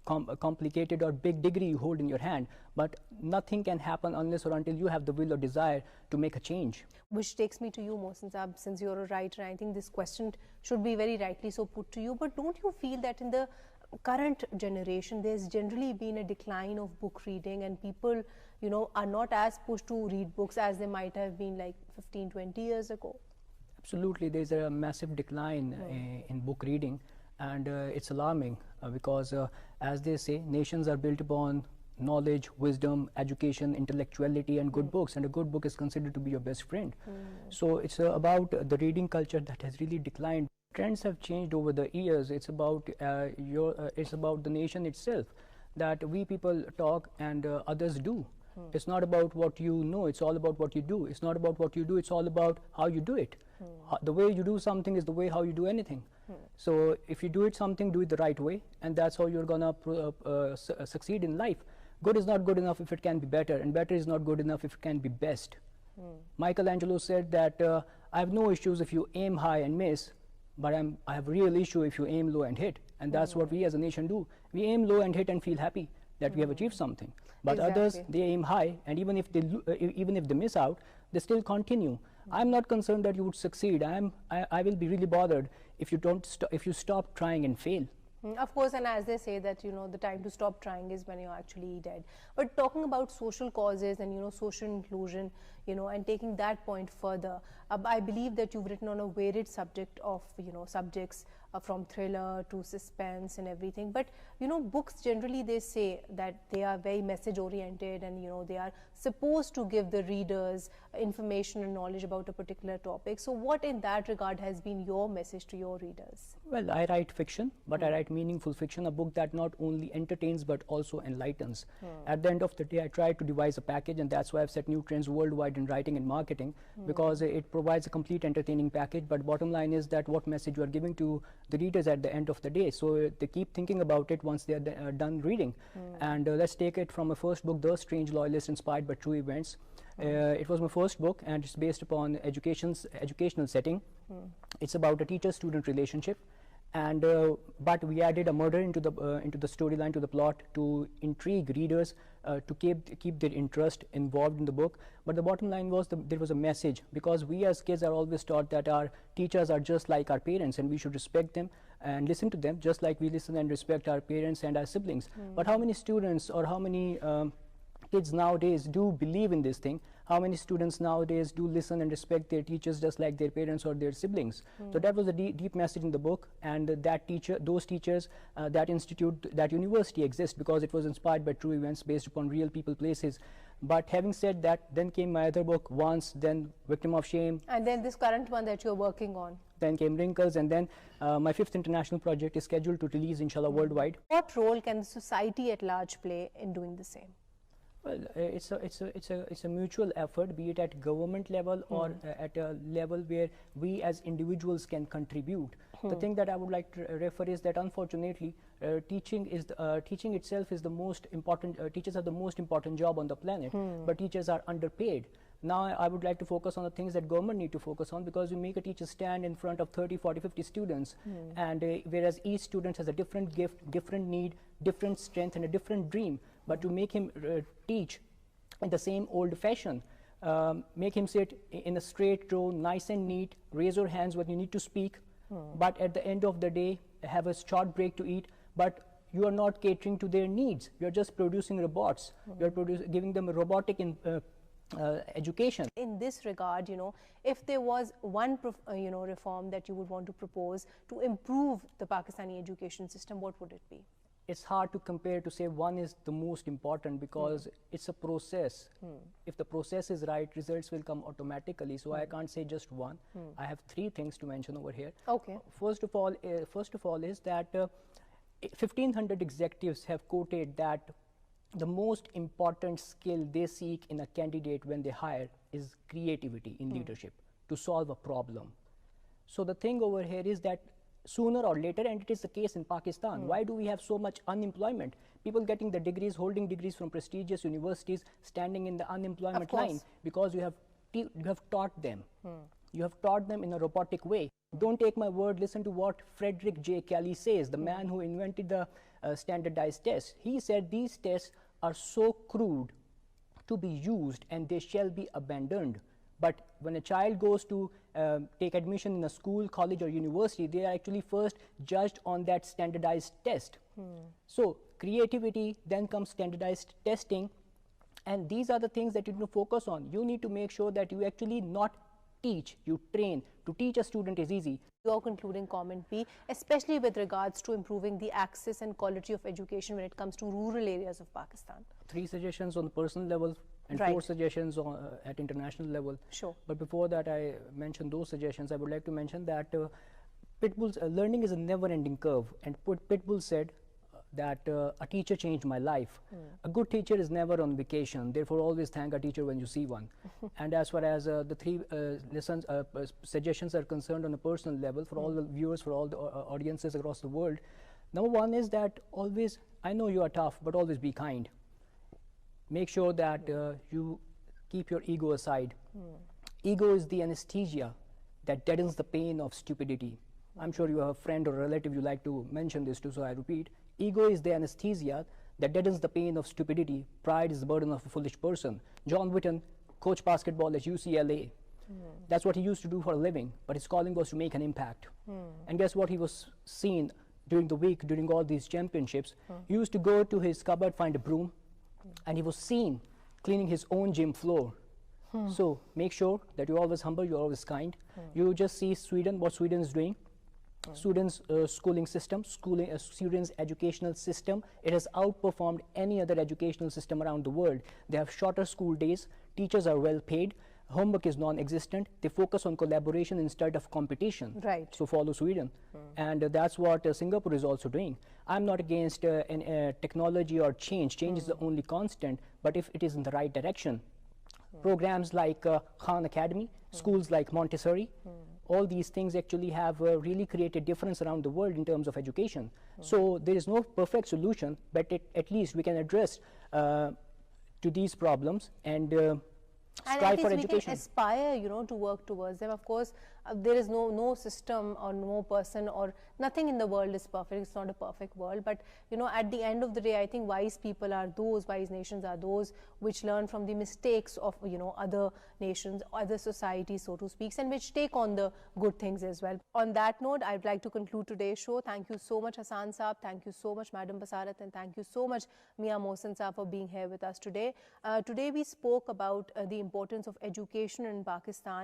complicated or big degree you hold in your hand, but nothing can happen unless or until you have the will or desire to make a change. Which takes me to you, Mohsin Saab, since you're a writer. I think this question should be very rightly so put to you, but don't you feel that in the current generation there's generally been a decline of book reading, and people, you know, are not as pushed to read books as they might have been like 15-20 years ago? Absolutely, there's a massive decline in book reading, and it's alarming because as they say, nations are built upon knowledge, wisdom, education, intellectuality, and good books, and a good book is considered to be your best friend. So it's about the reading culture that has really declined. Trends have changed over the years. It's about it's about the nation itself, that we people talk and others do. It's not about what you know, it's all about what you do. It's not about what you do, it's all about how you do it. The way you do something is the way how you do anything. So if you do it something, do it the right way, and that's how you're gonna succeed in life. Good is not good enough if it can be better, and better is not good enough if it can be best. Michelangelo said that I have no issues if you aim high and miss, but I have real issue if you aim low and hit. And that's what we as a nation do. We aim low and hit and feel happy that we have achieved something. But others, they aim high, and even if they miss out, they still continue. I'm not concerned that you would succeed. I will be really bothered if you stop trying and fail. Of course, and as they say that, you know, the time to stop trying is when you're actually dead. But talking about social causes and, you know, social inclusion, you know, and taking that point further, I believe that you've written on a varied subject of, you know, subjects from thriller to suspense and everything. But, you know, books generally, they say that they are very message oriented, and, you know, they are supposed to give the readers information and knowledge about a particular topic. So what in that regard has been your message to your readers? Well, I write fiction, but I write meaningful fiction, a book that not only entertains but also enlightens. At the end of the day, I try to devise a package, and that's why I've set new trends worldwide in writing and marketing, because it provides a complete entertaining package. But bottom line is that what message you are giving to the readers at the end of the day, so they keep thinking about it once they are done reading. And let's take it from my first book, The Strange Loyalist, inspired by true events. It was my first book, and it's based upon educational setting. It's about a teacher-student relationship, and but we added a murder into the storyline, to the plot, to intrigue readers, to keep their interest involved in the book. But the bottom line was there was a message, because we as kids are always taught that our teachers are just like our parents, and we should respect them and listen to them just like we listen and respect our parents and our siblings. But how many students or how many kids nowadays do believe in this thing? How many students nowadays do listen and respect their teachers just like their parents or their siblings? So that was a deep message in the book, and those teachers, that institute, that university exists because it was inspired by true events based upon real people, places. But having said that, then came my other book, Once, then Victim of Shame. And then this current one that you're working on. Then came Wrinkles, and then my 5th international project is scheduled to release, inshallah, worldwide. What role can the society at large play in doing the same? Well, it's a mutual effort, be it at government level or at a level where we as individuals can contribute. The thing that I would like to refer is that, unfortunately, teaching itself is the most important. Teachers are the most important job on the planet, but teachers are underpaid. Now I would like to focus on the things that government need to focus on, because you make a teacher stand in front of 30, 40, 50 students, and whereas each student has a different gift, different need, different strength, and a different dream. But to make him teach in the same old fashion, make him sit in a straight row, nice and neat, raise your hands when you need to speak, but at the end of the day have a short break to eat, but you are not catering to their needs. You are just producing robots. You are giving them a robotic education. In this regard, you know, if there was one reform that you would want to propose to improve the Pakistani education system, what would it be? It's hard to compare, to say one is the most important, because it's a process. If the process is right, results will come automatically. So I can't say just one. I have 3 things to mention over here. Okay. First of all is that 1,500 executives have quoted that the most important skill they seek in a candidate when they hire is creativity in leadership, to solve a problem. So the thing over here is that sooner or later, and it is the case in Pakistan, why do we have so much unemployment? People getting the degrees, holding degrees from prestigious universities, standing in the unemployment line, because you have taught them. You have taught them in a robotic way. Don't take my word, listen to what Frederick J. Kelly says, the man who invented the standardized tests. He said these tests are so crude to be used and they shall be abandoned. But when a child goes to take admission in a school, college or university, they are actually first judged on that standardized test. So creativity, then comes standardized testing, and these are the things that you need to focus on. You need to make sure that you actually not teach, you train. To teach a student is easy. Your concluding comment be, especially with regards to improving the access and quality of education when it comes to rural areas of Pakistan? 3 suggestions on the personal level and Right. 4 suggestions on, at international level. Sure. But before that, I mentioned those suggestions. I would like to mention that Pitbull's learning is a never-ending curve, and Pitbull said that a teacher changed my life. A good teacher is never on vacation. Therefore, always thank a teacher when you see one. And as far as the 3 suggestions are concerned on a personal level, for all the viewers, for all the audiences across the world, number 1 is that always, I know you are tough, but always be kind. Make sure that you keep your ego aside. Ego is the anesthesia that deadens the pain of stupidity. I'm sure you have a friend or relative you like to mention this to, so I repeat. Ego is the anesthesia that deadens the pain of stupidity. Pride is the burden of a foolish person. John Witten, coach basketball at UCLA. That's what he used to do for a living, but his calling was to make an impact. And guess what he was seen during the week, during all these championships? He used to go to his cupboard, find a broom, and he was seen cleaning his own gym floor. So make sure that you're always humble, you're always kind. You just see Sweden, what Sweden is doing. Students' schooling system, students' educational system, it has outperformed any other educational system around the world. They have shorter school days, teachers are well paid, homework is non-existent, they focus on collaboration instead of competition. Right. So follow Sweden. And that's what Singapore is also doing. I'm not against technology or change. Change is the only constant, but if it is in the right direction. Programs like Khan Academy, schools like Montessori, all these things actually have really created difference around the world in terms of education. So there is no perfect solution, but at least we can address to these problems and strive for education. We can aspire, you know, to work towards them. Of course, there is no system or no person or nothing in the world is perfect. It's not a perfect world. But, you know, at the end of the day, I think wise people are those, wise nations are those which learn from the mistakes of, you know, other nations, other societies, so to speak, and which take on the good things as well. On that note, I'd like to conclude today's show. Thank you so much, Hassan Saab. Thank you so much, Madam Basarat. And thank you so much, Mia Mohsen Saab, for being here with us today. Today, we spoke about the importance of education in Pakistan.